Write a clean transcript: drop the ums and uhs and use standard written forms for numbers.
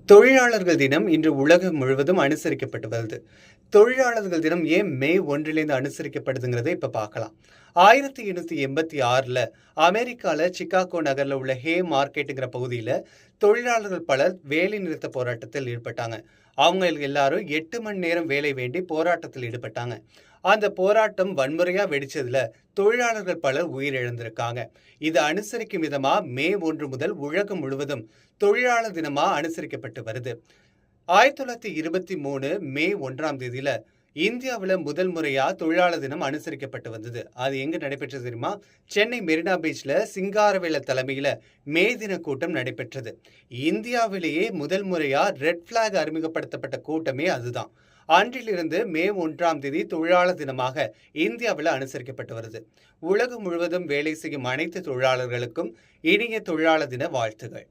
தொழிலாளர்கள் தினம் இன்று உலகம் முழுவதும் அனுசரிக்கப்பட்டு வருது. தொழிலாளர்கள் தினம் ஏன் மே 1 அனுசரிக்கப்படுதுங்கிறத இப்ப பார்க்கலாம். 1886ல அமெரிக்கால சிகாகோ நகர்ல உள்ள ஹே மார்க்கெட்டுங்கிற பகுதியில தொழிலாளர்கள் பலர் வேலை நிறுத்த போராட்டத்தில் ஈடுபட்டாங்க. அவங்க எல்லாரும் 8 மணி நேரம் வேலை வேண்டி போராட்டத்தில் ஈடுபட்டாங்க. அந்த போராட்டம் வன்முறையா வெடிச்சதுல தொழிலாளர்கள் பலர் உயிரிழந்திருக்காங்க. இதை அனுசரிக்கும் விதமா மே 1 முதல் உலகம் முழுவதும் தொழிலாளர் தினமா அனுசரிக்கப்பட்டு வருது. 1923 மே 1 இந்தியாவில் முதல் முறையா தொழிலாளர் தினம் அனுசரிக்கப்பட்டு வந்தது. அது எங்க நடைபெற்றது தெரியுமா? சென்னை மெரினா பீச்ல சிங்காரவேல தலைமையில மே தின கூட்டம் நடைபெற்றது. இந்தியாவிலேயே முதல் முறையா ரெட் பிளாக் அறிமுகப்படுத்தப்பட்ட கூட்டமே அதுதான். அன்றிலிருந்து மே 1 தொழிலாளர் தினமாக இந்தியாவில் அனுசரிக்கப்பட்டு வருது. உலகம் முழுவதும் வேலை செய்யும் அனைத்து தொழிலாளர்களுக்கும் இனிய தொழிலாளர் தின வாழ்த்துகள்.